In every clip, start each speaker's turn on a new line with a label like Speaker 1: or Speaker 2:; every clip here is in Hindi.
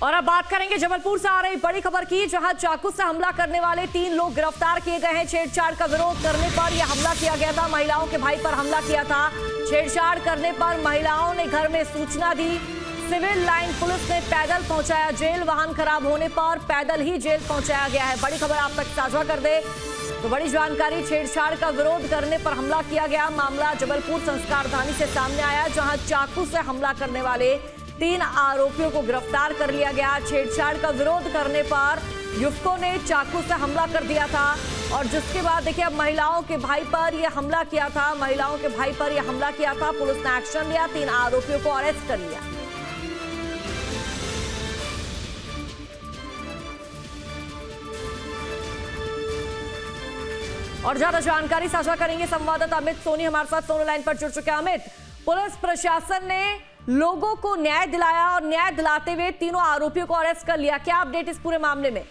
Speaker 1: और अब बात करेंगे जबलपुर से आ रही बड़ी खबर की, जहां चाकू से हमला करने वाले 3 लोग गिरफ्तार किए गए हैं। छेड़छाड़ का विरोध करने पर यह हमला किया गया था। महिलाओं के भाई पर हमला किया था। छेड़छाड़ करने पर महिलाओं ने घर में सूचना दी। सिविल लाइन पुलिस ने पैदल पहुंचाया जेल। वाहन खराब होने पर पैदल ही जेल पहुंचाया गया है। बड़ी खबर आप तक साझा कर दे तो बड़ी जानकारी, छेड़छाड़ का विरोध करने पर हमला किया गया। मामला जबलपुर संस्कारधानी से सामने आया, जहां चाकू से हमला करने वाले 3 आरोपियों को गिरफ्तार कर लिया गया। छेड़छाड़ का विरोध करने पर युवकों ने चाकू से हमला कर दिया था और जिसके बाद देखिए अब महिलाओं के भाई पर यह हमला किया था। महिलाओं के भाई पर यह हमला किया था। पुलिस ने एक्शन लिया, 3 आरोपियों को अरेस्ट कर लिया। और ज्यादा जानकारी साझा करेंगे संवाददाता अमित सोनी हमारे साथ फोन लाइन पर जुड़ चुके हैं। अमित, पुलिस प्रशासन ने लोगों को न्याय दिलाया और न्याय दिलाते हुए 3 आरोपियों को अरेस्ट कर लिया। क्या अपडेट इस पूरे मामले में?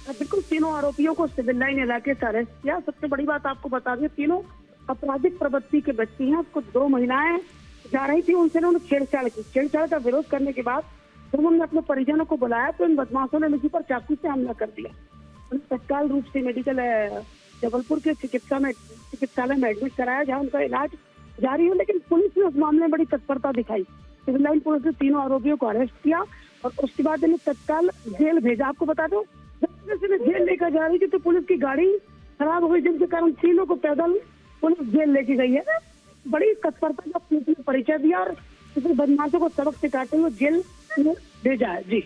Speaker 2: बिल्कुल, 3 आरोपियों को सिविल लाइन इलाके से अरेस्ट किया। सबसे बड़ी बात आपको बता दें, तीनों आपराधिक प्रवृत्ति के व्यक्ति हैं। कुछ 2 महिलाएं जा रही थी, उनसे उन्होंने छेड़छाड़ की। छेड़छाड़ का विरोध करने के बाद जब उन्होंने अपने परिजनों को बुलाया तो इन बदमाशों ने उनके पर चाकू से हमला कर दिया। उन्हें तत्काल रूप से मेडिकल जबलपुर के चिकित्सालय में एडमिट कराया, जहां उनका इलाज जारी है। लेकिन पुलिस ने उस मामले में बड़ी तत्परता दिखाई। सिविल लाइन पुलिस ने 3 आरोपियों को अरेस्ट किया और उसके बाद इन्हें तत्काल जेल भेजा। आपको बता दो, जब इन्हें जेल लेकर जा रही थी तो पुलिस की गाड़ी खराब हो गई, जिसके कारण तीनों को पैदल पुलिस जेल लेके गई है। बड़ी तत्परता का पुलिस ने परिचय दिया और बदमाशों को सबक सिखाते हुए जेल में भेजा है। जी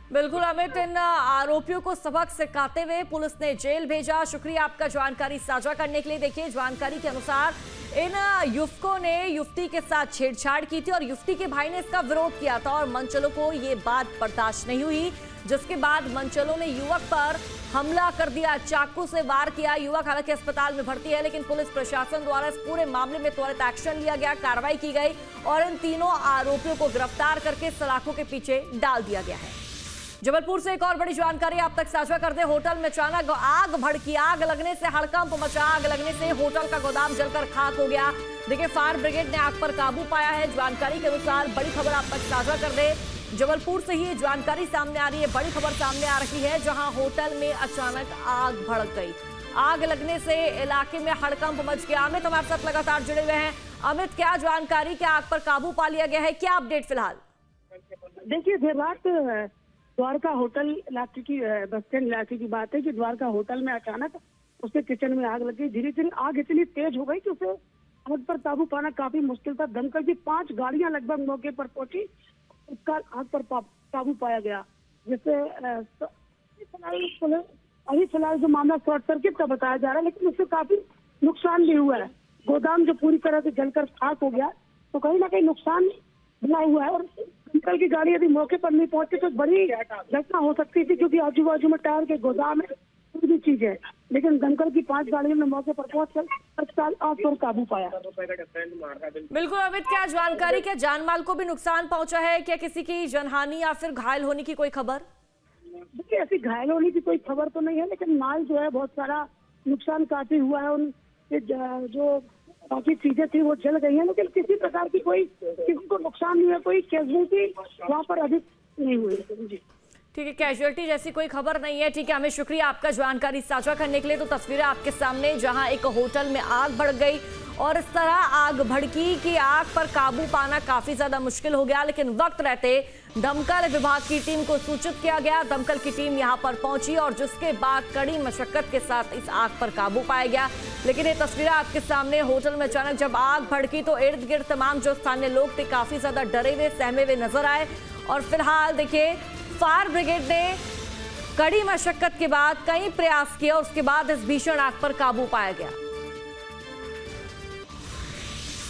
Speaker 1: बिल्कुल अमित, इन आरोपियों को सबक सिखाते हुए पुलिस ने जेल भेजा। शुक्रिया आपका जानकारी साझा करने के लिए। देखिए, जानकारी के अनुसार इन युवकों ने युवती के साथ छेड़छाड़ की थी और युवती के भाई ने इसका विरोध किया था और मनचलों को ये बात बर्दाश्त नहीं हुई, जिसके बाद मनचलों ने युवक पर हमला कर दिया, चाकू से वार किया। युवक हालांकि अस्पताल में भर्ती है, लेकिन पुलिस प्रशासन द्वारा इस पूरे मामले में त्वरित एक्शन लिया गया, कार्रवाई की गई और इन 3 आरोपियों को गिरफ्तार करके सलाखों के पीछे डाल दिया गया है। जबलपुर से एक और बड़ी जानकारी आप तक साझा कर दे। होटल में अचानक आग भड़की। आग लगने से हड़कंप मचा। आग लगने से होटल का गोदाम जलकर खाक हो गया। देखिए, फायर ब्रिगेड ने आग पर काबू पाया है। जानकारी के अनुसार बड़ी खबर आप तक साझा कर दे। जबलपुर से ही जानकारी सामने आ रही है, बड़ी खबर सामने आ रही है, जहां होटल में अचानक आग भड़क गई। आग लगने से इलाके में हड़कंप मच गया। अमित हमारे साथ लगातार जुड़े हुए हैं। अमित, क्या जानकारी, क्या आग पर काबू पा लिया गया है, क्या अपडेट फिलहाल?
Speaker 2: देखिए, देर रात द्वारका होटल इलाके की, बस स्टैंड इलाके की बात है कि द्वारका होटल में अचानक उसके किचन में आग लग गई। धीरे धीरे आग इतनी तेज हो गई कि उसे आग पर काबू पाना काफी मुश्किल था। दमकल की 5 गाड़ियां लगभग मौके पर पहुंची, उसका आग पर काबू पाया गया। जिससे अभी फिलहाल जो मामला शॉर्ट सर्किट का बताया जा रहा है, लेकिन उससे काफी नुकसान भी हुआ है। गोदाम जो पूरी तरह से जलकर खाक हो गया, तो कहीं ना कहीं नुकसान बना हुआ है। और दमकल की गाड़ी यदि मौके पर नहीं पहुंची तो बड़ी घटना हो सकती थी, क्योंकि आजू बाजू में टायर के गोदाम है, कोई भी चीज है। लेकिन दमकल की 5 गाड़ियों ने मौके पर पहुंचकर तत्काल आग पर काबू पाया।
Speaker 1: बिल्कुल अमित, क्या जानकारी, क्या जानमाल को भी नुकसान पहुंचा है? क्या किसी की जनहानि या फिर घायल होने की कोई खबर?
Speaker 2: देखिए, ऐसी घायल होने की कोई खबर तो नहीं है, लेकिन माल जो है बहुत सारा नुकसान काफी हुआ है। उन जो बाकी चीजें थी वो जल गई हैं, लेकिन किसी प्रकार की किसी को नुकसान नहीं है, कोई कैजुअलिटी वहाँ पर अधिक नहीं हुई। जी
Speaker 1: ठीक है, कैजुअलिटी जैसी कोई खबर नहीं है। ठीक है, हमें शुक्रिया आपका जानकारी साझा करने के लिए। तो तस्वीरें आपके सामने, जहां एक होटल में आग भड़क गई और इस तरह आग भड़की कि आग पर काबू पाना काफी ज्यादा मुश्किल हो गया, लेकिन वक्त रहते दमकल विभाग की टीम को सूचित किया गया। दमकल की टीम यहां पर पहुंची और जिसके बाद कड़ी मशक्कत के साथ इस आग पर काबू पाया गया। लेकिन ये तस्वीरें आपके सामने, होटल में अचानक जब आग भड़की तो इर्द गिर्द तमाम जो स्थानीय लोग थे काफी ज्यादा डरे हुए, सहमे हुए नजर आए। और फिलहाल देखिए, फायर ब्रिगेड ने कड़ी मशक्कत के बाद कई प्रयास किए और उसके बाद इस भीषण आग पर काबू पाया गया।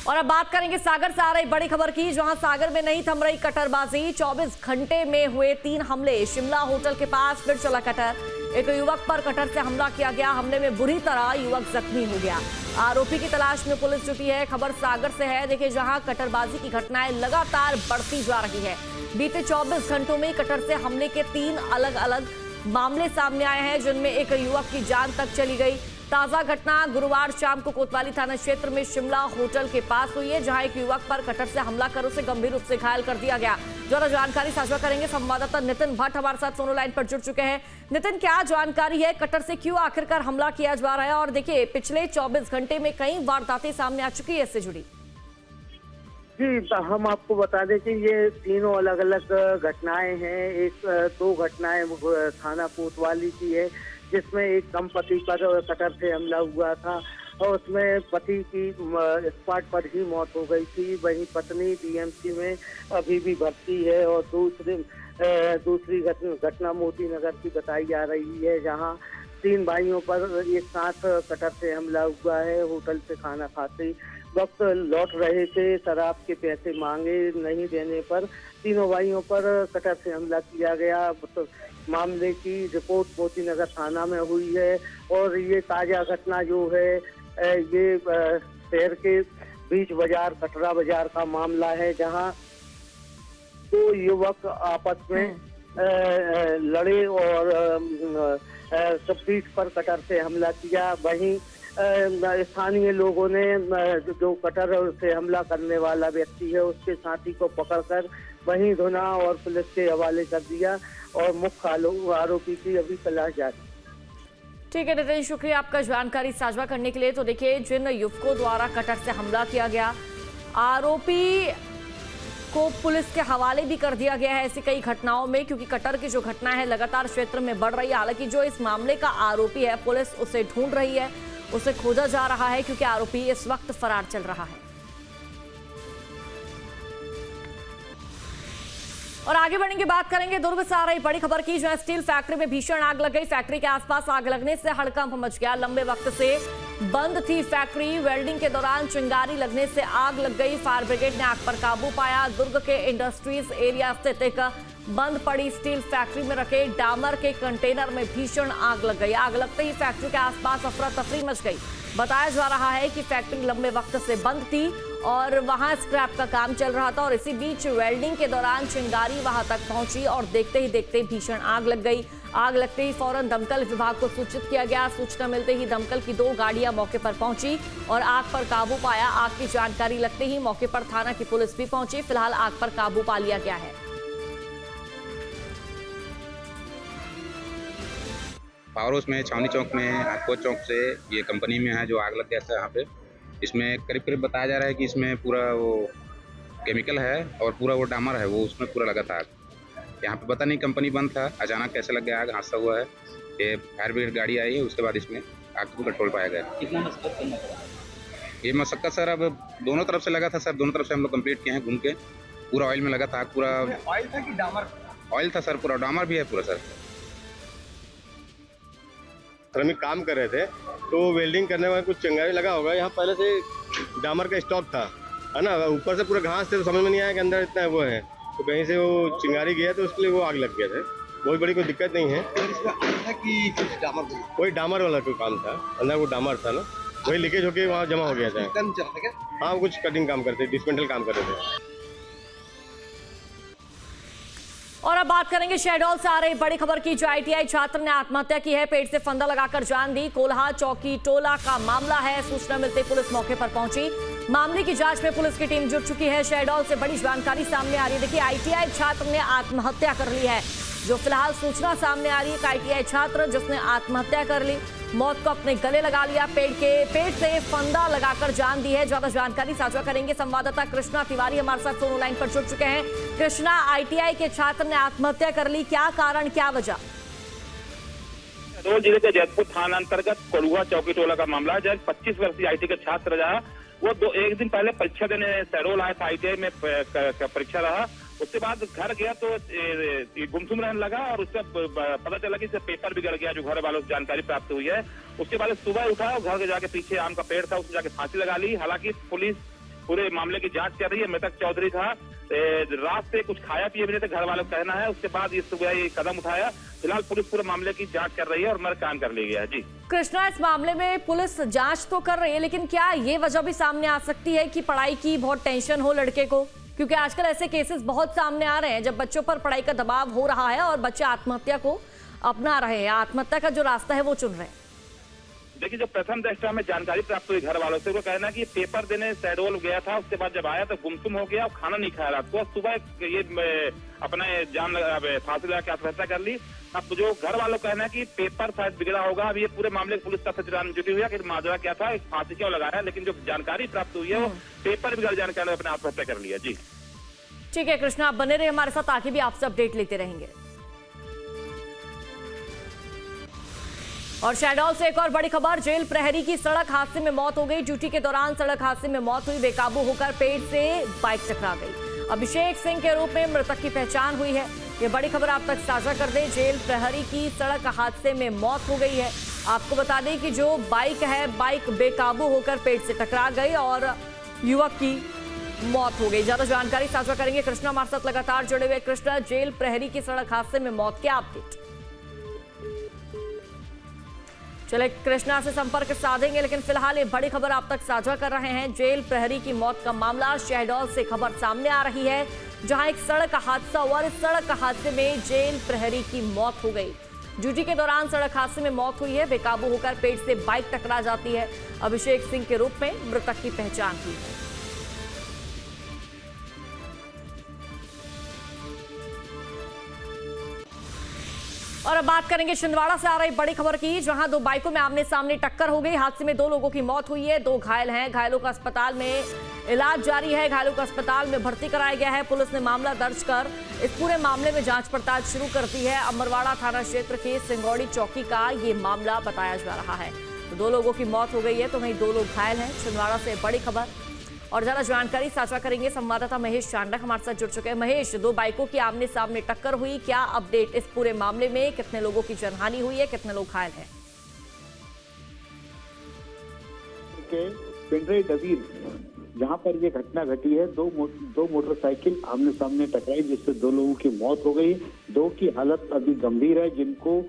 Speaker 1: और अब बात करेंगे सागर से आ रही बड़ी खबर की, जहां सागर में नहीं थम रही कटरबाजी। 24 घंटे में हुए 3 हमले। शिमला होटल के पास फिर चला कटर। एक युवक पर कटर से हमला किया गया। हमले में बुरी तरह युवक जख्मी हो गया। आरोपी की तलाश में पुलिस जुटी है। खबर सागर से है। देखिए, जहां कटरबाजी की घटनाएं लगातार बढ़ती जा रही है। बीते 24 घंटों में कटर से हमले के 3 अलग अलग मामले सामने आए हैं, जिनमें एक युवक की जान तक चली गई। ताजा घटना गुरुवार शाम को कोतवाली थाना क्षेत्र में शिमला होटल के पास हुई है, जहां एक युवक पर कटर से हमला कर उसे गंभीर रूप से घायल कर दिया गया। ज्यादा जानकारी साझा करेंगे संवाददाता नितिन भट्ट हमारे साथ फोन लाइन पर जुड़ चुके हैं। नितिन, क्या जानकारी है, कटर से क्यों आखिरकार हमला किया जा रहा है? और देखिए, पिछले 24 घंटे में कई वारदातें सामने आ चुकी है इससे जुड़ी।
Speaker 3: जी, हम आपको बता दें कि ये तीनों अलग अलग घटनाएं हैं। दो घटनाएं थाना कोतवाली की है, जिसमें एक दंपति पर कटर से हमला हुआ था और उसमें पति की स्पॉट पर ही मौत हो गई थी। वहीं पत्नी डीएमसी में अभी भी भर्ती है। और दूसरी घटना मोती नगर की बताई जा रही है, जहां 3 भाइयों पर एक साथ कटर से हमला हुआ है। होटल से खाना खाते वक्त लौट रहे थे, शराब के पैसे मांगे, नहीं देने पर तीनों भाइयों पर कटर से हमला किया गया। तो मामले की रिपोर्ट मोती नगर थाना में हुई है। और ये ताजा घटना जो है ये शहर के बीच बाजार कटरा बाजार का मामला है, जहां 2 युवक आपस में लड़े और पीठ पर कटर से हमला किया। वहीं स्थानीय लोगों ने जो कटर से हमला करने वाला व्यक्ति है उसके साथी को पकड़कर वहीं धुना और पुलिस के हवाले कर दिया और मुख्य आरोपी की अभी तलाश जारी।
Speaker 1: ठीक है नितिन, शुक्रिया आपका जानकारी साझा करने के लिए। तो देखिए, जिन युवकों द्वारा कटर से हमला किया गया, आरोपी को पुलिस के हवाले भी कर दिया गया है ऐसी कई घटनाओं में, क्योंकि कटर की जो घटना है लगातार क्षेत्र में बढ़ रही है। हालांकि जो इस मामले का आरोपी है, पुलिस उसे ढूंढ रही है, उसे खोजा जा रहा है, क्योंकि आरोपी इस वक्त फरार चल रहा है। और आगे बढ़ने की बात करेंगे दुर्ग से आ रही बड़ी खबर की, जो स्टील फैक्ट्री में भीषण आग लग गई। फैक्ट्री के आसपास आग लगने से हड़कंप मच गया। लंबे वक्त से बंद थी फैक्ट्री, वेल्डिंग के दौरान चिंगारी लगने से आग लग गई। फायर ब्रिगेड ने आग पर काबू पाया। दुर्ग के इंडस्ट्रीज एरिया स्थित एक बंद पड़ी स्टील फैक्ट्री में रखे डामर के कंटेनर में भीषण आग लग गई। आग लगते ही फैक्ट्री के आसपास अफरा तफरी मच गई। बताया जा रहा है कि फैक्ट्री लंबे वक्त से बंद थी और वहां स्क्रैप का काम चल रहा था, और इसी बीच वेल्डिंग के दौरान चिंगारी वहां तक पहुंची और देखते ही देखते भीषण आग लग गई। आग लगते ही फौरन दमकल विभाग को सूचित किया गया। सूचना मिलते ही दमकल की 2 गाड़ियां मौके पर पहुंची और आग पर काबू पाया। आग की जानकारी लगते ही मौके पर थाना की पुलिस भी पहुंची। फिलहाल आग पर काबू पा लिया गया है।
Speaker 4: पावर हाउस में छावनी चौक में आखोज चौक से ये कंपनी में है जो आग लग गया था यहाँ पे। इसमें करीब करीब बताया जा रहा है कि इसमें पूरा वो केमिकल है और पूरा वो डामर है, वो उसमें पूरा लगा था आग। यहाँ पे पता नहीं कंपनी बंद था, अचानक कैसे लग गया आग, हादसा हुआ है। ये फायर ब्रिगेड गाड़ी आई है, उसके बाद इसमें आग को कंट्रोल पाया गया।
Speaker 5: कितना मशक्कत करना पड़ा?
Speaker 4: ये मशक्कत सर अब दोनों तरफ से लगा था सर, दोनों तरफ से हम लोग कंप्लीट किए हैं घूम के। पूरा ऑयल में लगा था आग, पूरा
Speaker 5: ऑयल था कि डामर?
Speaker 4: ऑयल था सर, पूरा डामर भी है पूरा सर।
Speaker 6: हम काम कर रहे थे तो वेल्डिंग करने में कुछ चिंगारी लगा होगा। यहाँ पहले से डामर का स्टॉक था, है ना, ऊपर से पूरा घास थे तो समझ में नहीं आया कि अंदर इतना वो है, तो कहीं से वो चिंगारी गया तो उसके लिए वो आग लग गया था। बहुत बड़ी कोई दिक्कत नहीं है। कोई डामर वाला कोई काम था, अंदर वो डामर था ना, वही लीकेज होकर वहाँ जमा हो गया था। हाँ, कुछ कटिंग काम करते, डिस्मेंटल काम कर रहे थे।
Speaker 1: और अब बात करेंगे शहडोल से आ रही बड़ी खबर की, जो आईटीआई छात्र ने आत्महत्या की है, पेट से फंदा लगाकर जान दी। कोल्हा चौकी टोला का मामला है। सूचना मिलते पुलिस मौके पर पहुंची। मामले की जांच में पुलिस की टीम जुट चुकी है। शहडोल से बड़ी जानकारी सामने आ रही है। देखिए, आईटीआई छात्र ने आत्महत्या कर ली है। जो फिलहाल सूचना सामने आ रही है, आईटीआई छात्र जिसने आत्महत्या कर ली, मौत को अपने गले लगा लिया, पेट से फंदा लगाकर जान दी है। ज्यादा जानकारी साझा करेंगे संवाददाता कृष्णा तिवारी हमारे साथ फोन लाइन पर जुड़ चुके हैं। कृष्णा, आईटीआई के छात्र ने आत्महत्या कर ली, क्या कारण, क्या वजह?
Speaker 7: शहडोल जिले के जैतपुर थाना अंतर्गत कोल्हा चौकी टोला का मामला है। जब 25 वर्षीय आईटीआई का छात्र रहा, वो एक दिन पहले परीक्षा देने शहडोल आया था। आईटीआई में परीक्षा रहा, उसके बाद घर गया तो गुमसुम रहने लगा और उससे पता चला कि इससे पेपर भी गिर गया, जो घर वालों से जानकारी प्राप्त हुई है। उसके बाद सुबह उठा और घर के जाके पीछे आम का पेड़ था, उसमें जाके फांसी लगा ली। हालांकि पुलिस पूरे मामले की जांच कर रही है। मृतक चौधरी था, रात से कुछ खाया पिया भी नहीं था, घर वालों का कहना है। उसके बाद ये सुबह ये कदम उठाया। फिलहाल पुलिस पूरे मामले की जांच कर रही है और मर्ग कायम कर लिया गया है। जी
Speaker 1: कृष्णा, इस मामले में पुलिस जांच तो कर रही है, लेकिन क्या ये वजह भी सामने आ सकती है कि पढ़ाई की बहुत टेंशन हो लड़के को? क्योंकि आजकल ऐसे केसेस बहुत सामने आ रहे हैं जब बच्चों पर पढ़ाई का दबाव हो रहा है और बच्चे आत्महत्या को अपना रहे हैं, आत्महत्या का जो रास्ता है वो चुन रहे हैं।
Speaker 7: देखिए, जो प्रथम दृष्टया हमें जानकारी प्राप्त हुई घर वालों से, वो कहना कि पेपर देने शहडोल गया था, उसके बाद जब आया तो गुमसुम हो गया और खाना नहीं खाया रात को। सुबह ये अपना फांसी लगा के आत्महत्या कर ली। अब जो घर वालों का कहना है कि पेपर शायद बिगड़ा होगा। अब ये पूरे मामले पुलिस का सचिवान जुटी हुई है कि माजरा क्या था, फांसी क्यों लगाया, लेकिन जो जानकारी प्राप्त हुई है वो पेपर बिगड़ जाने के कारण अपने आत्महत्या कर लिया। जी
Speaker 1: ठीक है कृष्णा, आप बने रहे हमारे साथ, आगे भी आपसे अपडेट लेते रहेंगे। और शहडोल से एक और बड़ी खबर, जेल प्रहरी की सड़क हादसे में मौत हो गई। ड्यूटी के दौरान सड़क हादसे में मौत हुई, बेकाबू होकर पेड़ से बाइक टकरा गई। अभिषेक सिंह के रूप में मृतक की पहचान हुई है। ये बड़ी खबर आप तक साझा कर दें, जेल प्रहरी की सड़क हादसे में मौत हो गई है। आपको बता दें कि जो बाइक है, बाइक बेकाबू होकर पेड़ से टकरा गई और युवक की मौत हो गई। ज्यादा जानकारी साझा करेंगे कृष्णा हमारे साथ लगातार जुड़े हुए। कृष्णा, जेल प्रहरी की सड़क हादसे में मौत, क्या अपडेट? चले कृष्णा से संपर्क साधेंगे, लेकिन फिलहाल ये बड़ी खबर आप तक साझा कर रहे हैं। जेल प्रहरी की मौत का मामला, शहडोल से खबर सामने आ रही है, जहां एक सड़क हादसा हुआ। इस सड़क हादसे में जेल प्रहरी की मौत हो गई। ड्यूटी के दौरान सड़क हादसे में मौत हुई है, बेकाबू होकर पेड़ से बाइक टकरा जाती है। अभिषेक सिंह के रूप में मृतक की पहचान हुई है। और अब बात करेंगे छिंदवाड़ा से आ रही बड़ी खबर की, जहां दो बाइकों में आमने सामने टक्कर हो गई। हादसे में 2 लोगों की मौत हुई है, 2 घायल हैं। घायलों का अस्पताल में इलाज जारी है, घायलों को अस्पताल में भर्ती कराया गया है। पुलिस ने मामला दर्ज कर इस पूरे मामले में जांच पड़ताल शुरू कर दी है। अमरवाड़ा थाना क्षेत्र के सिंगौड़ी चौकी का ये मामला बताया जा रहा है। तो 2 लोगों की मौत हो गई है, तो वहीं 2 लोग घायल हैं। छिंदवाड़ा से बड़ी खबर और ज्यादा जानकारी साझा करेंगे संवाददाता महेश चांडक हमारे साथ जुड़ चुके हैं। महेश, 2 बाइकों की आमने सामने टक्कर हुई, क्या अपडेट इस पूरे मामले में? कितने लोगों की जानहानि हुई है, कितने लोग घायल हैं?
Speaker 8: पिंडरे डबीर जहां पर ये घटना घटी है, दो मोटरसाइकिल आमने सामने टकराई, जिससे 2 लोगों की मौत हो गई। 2 की हालत अभी गंभीर है, जिनको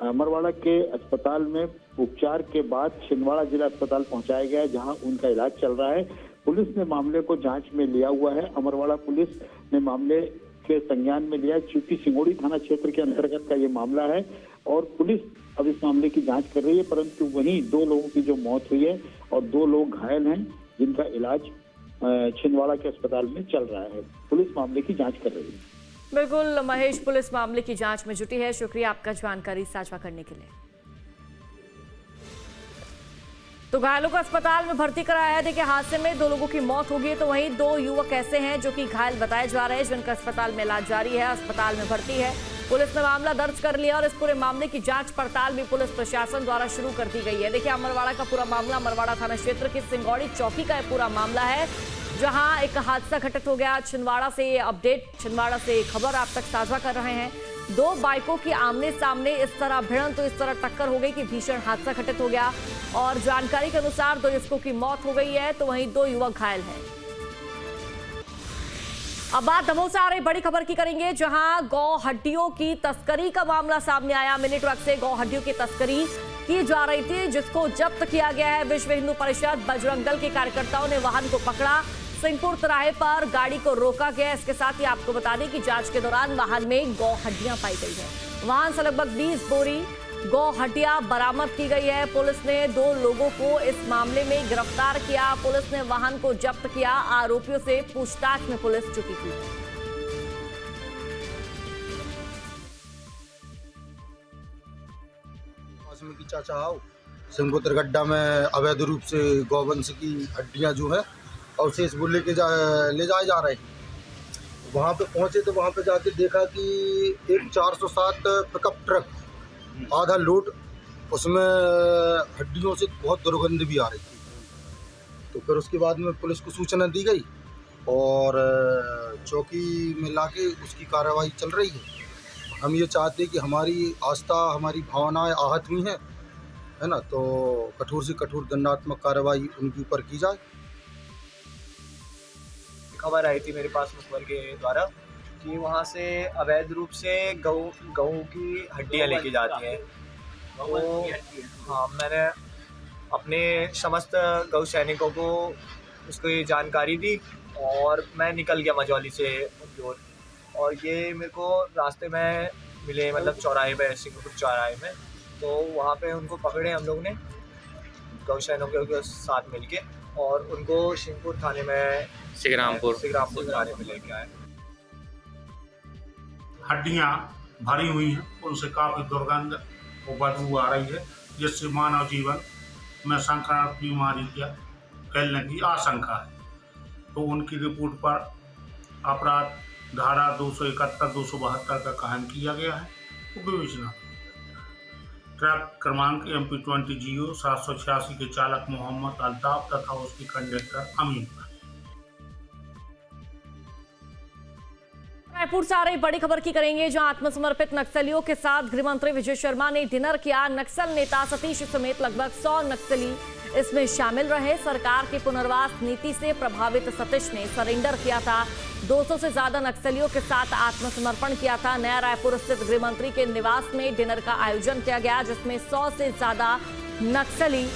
Speaker 8: अमरवाड़ा के अस्पताल में उपचार के बाद छिंदवाड़ा जिला अस्पताल पहुंचाया गया है, जहां उनका इलाज चल रहा है। पुलिस ने मामले को जांच में लिया हुआ है। अमरवाड़ा पुलिस ने मामले के संज्ञान में लिया, चूंकि सिंगोड़ी थाना क्षेत्र के अंतर्गत का ये मामला है और पुलिस अब इस मामले की जांच कर रही है। परंतु वहीं 2 लोगों की जो मौत हुई है और 2 लोग घायल हैं, जिनका इलाज छिंदवाड़ा के अस्पताल में चल रहा है। पुलिस मामले की जांच कर रही है।
Speaker 1: बिल्कुल महेश, पुलिस मामले की जांच में जुटी है। शुक्रिया आपका जानकारी साझा करने के लिए। तो घायलों को अस्पताल में भर्ती कराया है। देखिए, हादसे में 2 लोगों की मौत हो गई, तो वहीं 2 युवक ऐसे हैं जो कि घायल बताए जा रहे हैं, जिनका अस्पताल में इलाज जारी है, अस्पताल में भर्ती है। पुलिस ने मामला दर्ज कर लिया और इस पूरे मामले की जांच पड़ताल भी पुलिस प्रशासन द्वारा शुरू कर दी गई है। देखिए, अमरवाड़ा का पूरा मामला, अमरवाड़ा थाना क्षेत्र की सिंगौड़ी चौकी का पूरा मामला है, जहां एक हादसा घटित हो गया। छिंदवाड़ा से ये अपडेट, छिंदवाड़ा से खबर आप तक साझा कर रहे हैं। 2 बाइकों की आमने सामने इस तरह भिड़ंत, तो इस तरह टक्कर हो गई कि भीषण हादसा घटित हो गया और जानकारी के अनुसार 2 युवकों की मौत हो गई है, तो वहीं 2 युवक घायल हैं। अब बात दमोह से आ रही बड़ी खबर की करेंगे, जहां गौ हड्डियों की तस्करी का मामला सामने आया। मिनी ट्रक से गौ हड्डियों की तस्करी की जा रही थी, जिसको जब्त किया गया है। विश्व हिंदू परिषद बजरंग दल के कार्यकर्ताओं ने वाहन को पकड़ा, सिंहपुर तिराहे पर गाड़ी को रोका गया। इसके साथ ही आपको बता दें कि जांच के दौरान वाहन में गौ हड्डियां पाई गई है। वाहन से लगभग 20 बोरी गौ हड्डियां बरामद की गई है। पुलिस ने 2 लोगों को इस मामले में गिरफ्तार किया। पुलिस ने वाहन को जब्त किया। आरोपियों से पूछताछ में पुलिस जुटी हुई है।
Speaker 9: की चाचा आओ, सिंहपुर तिरगड्डा में अवैध रूप से गौवंश की हड्डियां जो है और शेष वो ले जाए जा रहे हैं। वहाँ पे पहुँचे तो वहाँ पे जाके देखा कि एक 407 पिकअप ट्रक आधा लोड, उसमें हड्डियों से बहुत दुर्गंध भी आ रही थी। तो फिर उसके बाद में पुलिस को सूचना दी गई और चौकी में लाके उसकी कार्रवाई चल रही है। हम ये चाहते हैं कि हमारी आस्था, हमारी भावनाएं आहत हुई हैं, है ना, तो कठोर से कठोर दंडात्मक कार्रवाई उनके ऊपर की जाए।
Speaker 5: खबर आई थी मेरे पास मुखबर के द्वारा कि वहाँ से अवैध रूप से गऊ की हड्डियाँ लेके जाती हैं। तो हाँ, मैंने अपने समस्त गौ सैनिकों को उसकी जानकारी दी और मैं निकल गया मझौली से जोर। और ये मेरे को रास्ते में मिले, मतलब चौराहे पे, सिंहपुर चौराहे में। तो वहाँ पे उनको पकड़े हम लोग ने गौसैनिकों के साथ मिलके और उनको शिंगपुर थाने में सिंग्रामपुर थाने में लेके आए।
Speaker 10: हड्डियां भरी हुई हैं, उनसे काफ़ी दुर्गंध और बदबू आ रही है, जिससे मानव जीवन में संक्रामक बीमारी का फैलने की आशंका है। तो उनकी रिपोर्ट पर अपराध धारा 271, 272 का कायम किया गया है। तो विवेचना ट्रक क्रमांक MP20GO 786 के चालक मोहम्मद अल्ताफ तथा उसके कंडक्टर अमीन पर।
Speaker 1: रायपुर से आ रही बड़ी खबर की करेंगे, जहां आत्मसमर्पित नक्सलियों के साथ गृहमंत्री विजय शर्मा ने डिनर किया। नक्सल नेता सतीश समेत लगभग 100 नक्सली इसमें शामिल रहे। सरकार की पुनर्वास नीति से प्रभावित सतीश ने सरेंडर किया था। 200 से ज्यादा नक्सलियों के साथ आत्मसमर्पण किया था। नया रायपुर स्थित गृहमंत्री के निवास में डिनर का आयोजन किया गया, जिसमें 100 से ज्यादा नक्सली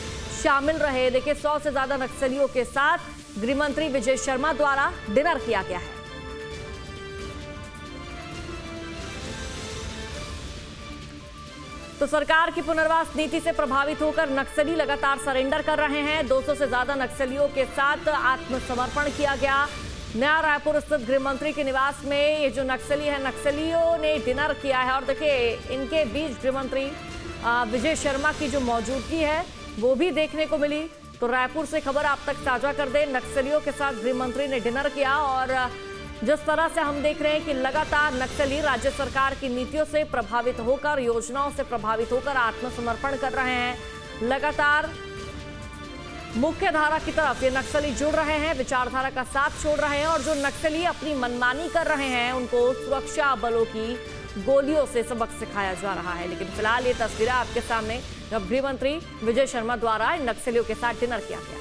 Speaker 1: शामिल रहे। देखिए, 100 से ज्यादा नक्सलियों के साथ गृहमंत्री विजय शर्मा द्वारा डिनर किया गया है। तो सरकार की पुनर्वास नीति से प्रभावित होकर नक्सली लगातार सरेंडर कर रहे हैं। 200 से ज्यादा नक्सलियों के साथ आत्मसमर्पण किया गया। नया रायपुर स्थित गृहमंत्री के निवास में ये जो नक्सली है, नक्सलियों ने डिनर किया है। और देखिए, इनके बीच गृहमंत्री विजय शर्मा की जो मौजूदगी है वो भी देखने को मिली। तो रायपुर से खबर आप तक साझा कर दे। नक्सलियों के साथ गृहमंत्री ने डिनर किया और जिस तरह से हम देख रहे हैं कि लगातार नक्सली राज्य सरकार की नीतियों से प्रभावित होकर, योजनाओं से प्रभावित होकर आत्मसमर्पण कर रहे हैं। लगातार मुख्य धारा की तरफ ये नक्सली जुड़ रहे हैं, विचारधारा का साथ छोड़ रहे हैं और जो नक्सली अपनी मनमानी कर रहे हैं उनको सुरक्षा बलों की गोलियों से सबक सिखाया जा रहा है। लेकिन फिलहाल ये तस्वीरें आपके सामने, जब गृहमंत्री विजय शर्मा द्वारा इन नक्सलियों के साथ डिनर किया गया।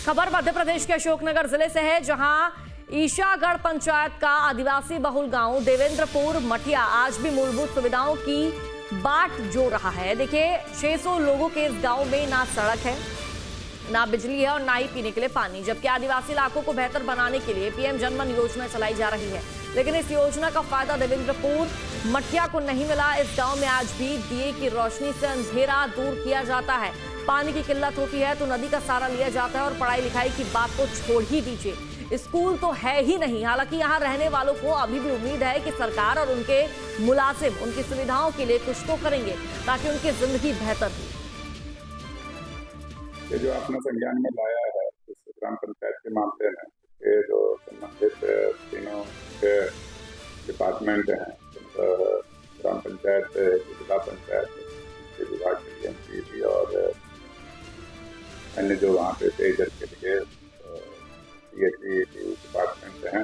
Speaker 1: खबर मध्य प्रदेश के अशोकनगर जिले से है, जहां ईशागढ़ पंचायत का आदिवासी बहुल गांव देवेंद्रपुर मठिया आज भी मूलभूत सुविधाओं की बाट जोड़ रहा है। देखिए, 600 लोगों के इस गांव में ना सड़क है, ना बिजली है और ना ही पीने के लिए पानी। जबकि आदिवासी इलाकों को बेहतर बनाने के लिए PM जनमन योजना चलाई जा रही है, लेकिन इस योजना का फायदा देवेंद्रपुर मठिया को नहीं मिला। इस गांव में आज भी दिए की रोशनी से अंधेरा दूर किया जाता है। पानी की किल्लत होती है तो नदी का सहारा लिया जाता है और पढ़ाई लिखाई की बात तो छोड़ ही दीजिए, स्कूल तो है ही नहीं। हालांकि यहाँ रहने वालों को अभी भी उम्मीद है कि सरकार और उनके मुलाजिम उनकी सुविधाओं के लिए कुछ तो करेंगे ताकि उनकी जिंदगी बेहतर हो।
Speaker 11: ये जो आपने संज्ञान में लाया है इस ग्राम पंचायत के मामले में, ये जो संबंधित तीनों के डिपार्टमेंट हैं, ग्राम पंचायत, जिला पंचायत विभाग के लिए और अन्य जो वहाँ पे पेयजल के लिए डिपार्टमेंट हैं,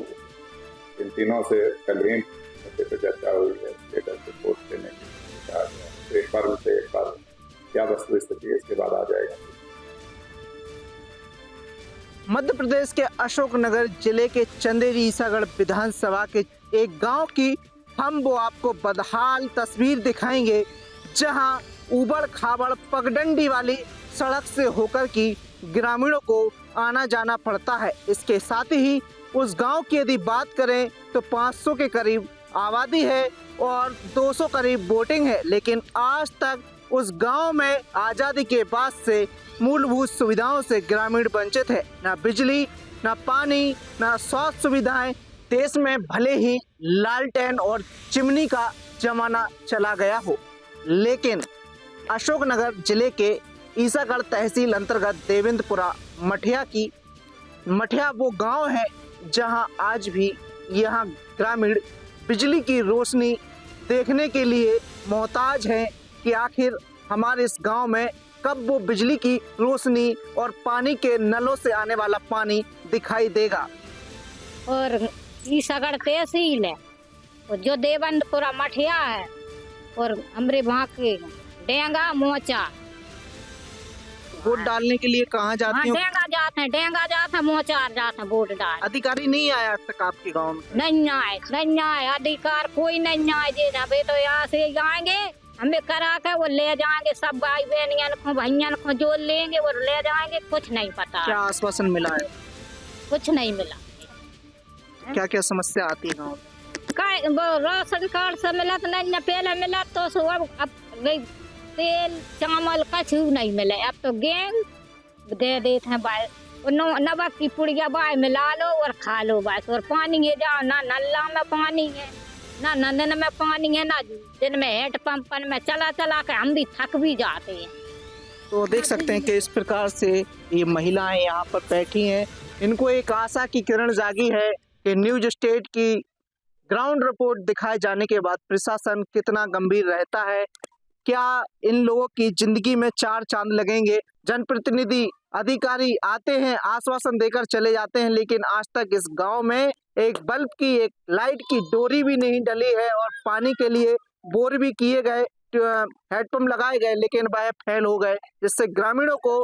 Speaker 11: इन तीनों से कल ही मुद्दे पर चर्चा हुई है। स्टेटस रिपोर्ट देने के लिए कहा गया, तो एक बार क्या वस्तु स्थिति है इसके बाद आ जाएगा।
Speaker 12: मध्य प्रदेश के अशोकनगर जिले के चंदेरी ईसागढ़ विधानसभा के एक गांव की हम वो आपको बदहाल तस्वीर दिखाएंगे, जहां उबड़ खाबड़ पगडंडी वाली सड़क से होकर की ग्रामीणों को आना जाना पड़ता है। इसके साथ ही उस गांव की यदि बात करें तो 500 के करीब आबादी है और 200 करीब वोटिंग है, लेकिन आज तक उस गांव में आज़ादी के बाद से मूलभूत सुविधाओं से ग्रामीण वंचित है। ना बिजली, ना पानी, ना स्वास्थ्य सुविधाएं। देश में भले ही लालटेन और चिमनी का जमाना चला गया हो, लेकिन अशोकनगर जिले के ईसागढ़ तहसील अंतर्गत देवेंद्रपुरा मठिया वो गांव है जहां आज भी यहां ग्रामीण बिजली की रोशनी देखने के लिए मोहताज हैं कि आखिर हमारे इस गांव में कब वो बिजली की रोशनी और पानी के नलों से आने वाला पानी दिखाई देगा।
Speaker 13: और ईसागढ़ तहसील है और जो देवेंद्रपुरा मठिया है और हमरे वहाँ के डेंगा मोचा।
Speaker 12: वोट डालने के लिए कहाँ जाती हो?
Speaker 13: डेंगा जाते हैं, मोचार जाते हैं वोट डाल।
Speaker 12: अधिकारी नहीं आया अब तक आपके गाँव में?
Speaker 13: नहीं आए अधिकार कोई नहीं आए। जे तो यहाँ से आएंगे, हमें करा के वो ले जाएंगे, सब भाई बहनियन को भैया को जो लेंगे वो ले जाएंगे। कुछ नहीं पता।
Speaker 12: क्या आश्वासन मिला है?
Speaker 13: कुछ नहीं मिला।
Speaker 12: क्या क्या समस्या आती है गाँव में?
Speaker 13: राशन कार्ड से मिला तो नहीं, पहले मिला तो अब तेल चावल कछु नहीं मिले। अब तो गेहूं दे देते हैं बस, नमक की पुड़िया बाय मिला लो और खा लो बस। और पानी है जाओ ना, नल्ला में पानी है ना, नंदन में पानी है ना, दिन में हेड पंपन में चला चला के हम भी थक भी जाते हैं।
Speaker 12: तो देख सकते हैं कि इस प्रकार से ये महिलाएं यहाँ पर बैठी हैं। इनको एक आशा की किरण जागी है कि न्यूज स्टेट की ग्राउंड रिपोर्ट दिखाए जाने के बाद प्रशासन कितना गंभीर रहता है, क्या इन लोगों की जिंदगी में चार चांद लगेंगे। जनप्रतिनिधि अधिकारी आते हैं, आश्वासन देकर चले जाते हैं, लेकिन आज तक इस गांव में एक बल्ब की, एक लाइट की डोरी भी नहीं डली है और पानी के लिए बोर भी किए गए, हेडपंप लगाए गए, लेकिन वह फेल हो गए, जिससे ग्रामीणों को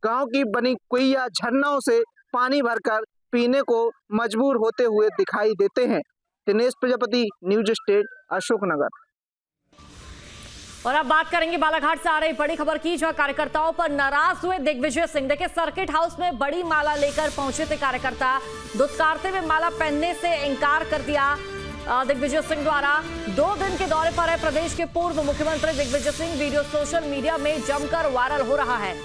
Speaker 12: गांव की बनी कुइया झरनाओं से पानी भरकर पीने को मजबूर होते हुए दिखाई देते हैं। Dinesh Prajapati, news state, Ashoknagar.
Speaker 1: और अब बात करेंगे बालाघाट से आ रही बड़ी खबर की, जहां कार्यकर्ताओं पर नाराज हुए दिग्विजय सिंह। देखिए, सर्किट हाउस में बड़ी माला लेकर पहुंचे थे कार्यकर्ता, दुत्कारते हुए माला पहनने से इनकार कर दिया दिग्विजय सिंह द्वारा। 2 दिन के दौरे पर है प्रदेश के पूर्व मुख्यमंत्री Digvijay Singh. Video social media में जमकर वायरल हो रहा है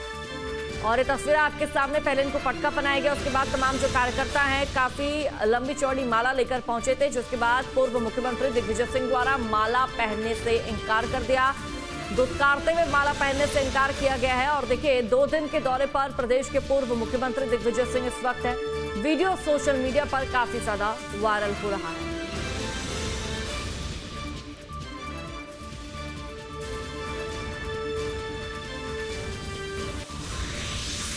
Speaker 1: और ये तस्वीर आपके सामने। पहले इनको पटका पहनाया गया, उसके बाद तमाम जो कार्यकर्ता हैं काफी लंबी चौड़ी माला लेकर पहुंचे थे, जिसके बाद पूर्व मुख्यमंत्री दिग्विजय सिंह द्वारा माला पहनने से इनकार कर दिया। दुत्कारते हुए माला पहनने से इनकार किया गया है। और देखिए, 2 दिन के दौरे पर प्रदेश के पूर्व मुख्यमंत्री दिग्विजय सिंह इस वक्त है। वीडियो सोशल मीडिया पर काफी ज्यादा वायरल हो रहा है।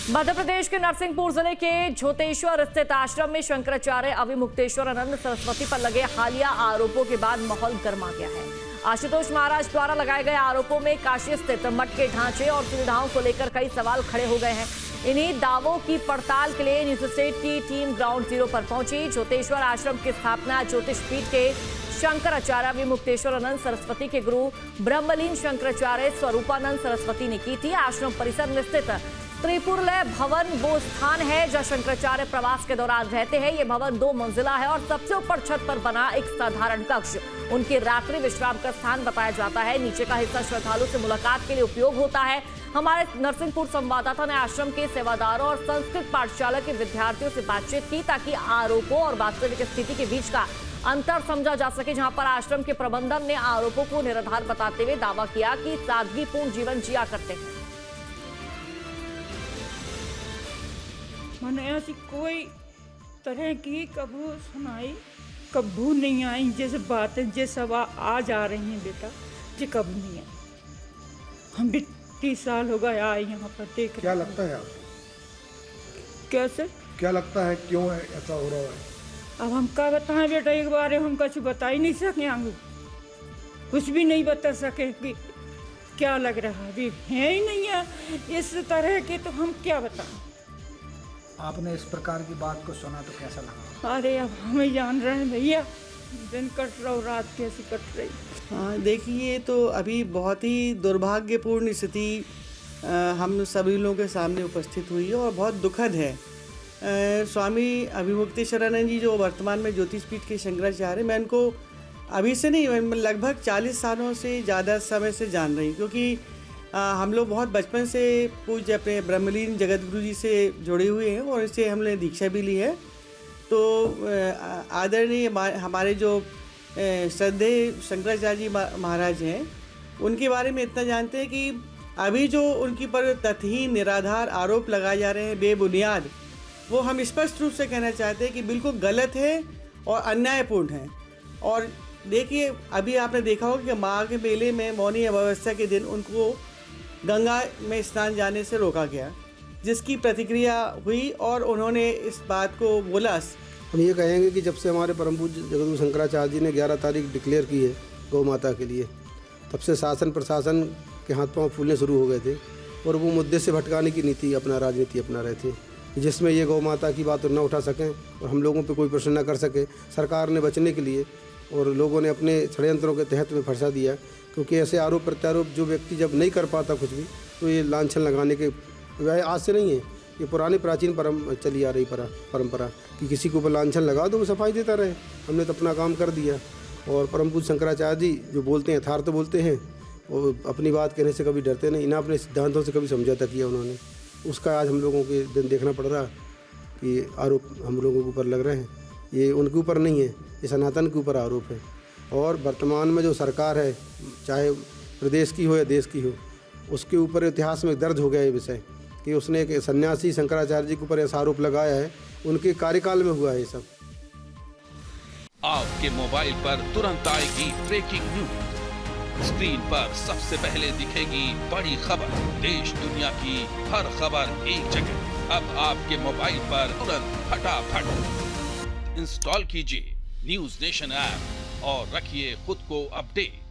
Speaker 1: मध्य प्रदेश के नरसिंहपुर जिले के झोतेश्वर स्थित आश्रम में शंकराचार्य अविमुक्तेश्वरानंद सरस्वती पर लगे हालिया आरोपों के बाद माहौल गर्मा गया है। आशुतोष महाराज द्वारा लगाए गए आरोपों में काशी स्थित मठ के ढांचे और सुविधाओं को लेकर कई सवाल खड़े हो गए हैं। इन्हीं दावों की पड़ताल के लिए न्यूज स्टेट की टीम ग्राउंड जीरो पर पहुंची। झोतेश्वर आश्रम की स्थापना ज्योतिष पीठ के शंकराचार्य अविमुक्तेश्वरानंद सरस्वती के गुरु ब्रह्मलीन शंकराचार्य स्वरूपानंद सरस्वती ने की थी। आश्रम परिसर में स्थित त्रिपुरलय भवन वो स्थान है जहां शंकराचार्य प्रवास के दौरान रहते हैं। ये भवन 2 मंजिला है और सबसे ऊपर छत पर बना एक साधारण कक्ष उनके रात्रि विश्राम का स्थान बताया जाता है। नीचे का हिस्सा श्रद्धालु से मुलाकात के लिए उपयोग होता है। हमारे नरसिंहपुर संवाददाता ने आश्रम के सेवादारों और संस्कृत पाठशाला के विद्यार्थियों से बातचीत की ताकि आरोपों और वास्तविक स्थिति के बीच का अंतर समझा जा सके। जहां पर आश्रम के प्रबंधन ने आरोपों को निराधार बताते हुए दावा किया कि सादगीपूर्ण जीवन जिया करते हैं।
Speaker 14: मैंने ऐसी कोई तरह की कबू सुनाई कबू नहीं आई, जैसे बातें जैसे आ जा रही हैं बेटा जी, कबू नहीं आई। हम भी 30 साल हो गए आए यहाँ पर देख।
Speaker 15: क्या लगता है आप?
Speaker 14: कैसे क्या
Speaker 15: लगता है, क्यों है ऐसा हो रहा है?
Speaker 14: अब हम क्या बताएं बेटा, एक बार हम कुछ बता ही नहीं सके, हम कुछ भी नहीं बता सके कि क्या लग रहा है, अभी है ही नहीं है इस तरह के, तो हम क्या बताएं।
Speaker 15: आपने इस प्रकार की बात को सुना तो कैसा लगा?
Speaker 14: अरे अब हमें जान रहे हैं भैया, दिन कट रहा रात कैसी कट रही।
Speaker 16: हाँ देखिए, तो अभी बहुत ही दुर्भाग्यपूर्ण स्थिति हम सभी लोगों के सामने उपस्थित हुई है और बहुत दुखद है। स्वामी अविमुक्तेश्वरानंद जी जो वर्तमान में ज्योतिष पीठ के शंकराचार्य, मैं इनको अभी से नहीं, मैं लगभग 40 सालों से ज़्यादा समय से जान रही हूँ, क्योंकि हम लोग बहुत बचपन से पूज्य अपने ब्रह्मलीन जगत गुरु जी से जुड़े हुए हैं और इससे हमने दीक्षा भी ली है। तो आदरणीय हमारे जो श्रद्धेय शंकराचार्य जी महाराज हैं, उनके बारे में इतना जानते हैं कि अभी जो उनकी पर तथहीन निराधार आरोप लगाए जा रहे हैं बेबुनियाद, वो हम स्पष्ट रूप से कहना चाहते हैं कि बिल्कुल गलत है और अन्यायपूर्ण है। और देखिए, अभी आपने देखा होगा कि माघ के मेले में मौनी अमावस्या के दिन उनको गंगा में स्नान जाने से रोका गया, जिसकी प्रतिक्रिया हुई और उन्होंने इस बात को बोला।
Speaker 15: हम ये कहेंगे कि जब से हमारे परम पूज्य जगतगुरु शंकराचार्य जी ने 11 तारीख डिक्लेयर की है गौ माता के लिए, तब से शासन प्रशासन के हाथ पांव फूलने शुरू हो गए थे और वो मुद्दे से भटकाने की नीति अपना राजनीति अपना रहे थे, जिसमें ये गौ माता की बात न उठा सकें और हम लोगों पे कोई प्रश्न न कर सके। सरकार ने बचने के लिए और लोगों ने अपने षड्यंत्रों के तहत में फंसा दिया, क्योंकि ऐसे आरोप प्रत्यारोप जो व्यक्ति जब नहीं कर पाता कुछ भी, तो ये लांछन लगाने के आज से नहीं है, ये पुरानी प्राचीन चली आ रही परंपरा कि किसी को ऊपर लांछन लगा दो वो सफाई देता रहे। हमने तो अपना काम कर दिया और परम पूज्य शंकराचार्य जी जो बोलते हैं यथार्थ बोलते हैं वो अपनी बात कहने से कभी डरते नहीं, ना अपने सिद्धांतों से कभी समझौता किया उन्होंने। उसका आज हम लोगों के दिन देखना पड़ रहा कि आरोप हम लोगों के ऊपर लग रहे हैं। ये उनके ऊपर नहीं है, ये सनातन के ऊपर आरोप है। और वर्तमान में जो सरकार है, चाहे प्रदेश की हो या देश की हो, उसके ऊपर इतिहास में दर्ज हो गया ये विषय कि उसने एक सन्यासी शंकराचार्य जी के ऊपर ऐसा आरोप लगाया है, उनके कार्यकाल में हुआ है ये सब।
Speaker 17: आपके मोबाइल पर तुरंत आएगी ब्रेकिंग न्यूज, स्क्रीन पर सबसे पहले दिखेगी बड़ी खबर, देश दुनिया की हर खबर एक जगह। अब आपके मोबाइल पर तुरंत फटाफट इंस्टॉल कीजिए न्यूज नेशन ऐप और रखिए खुद को अपडेट।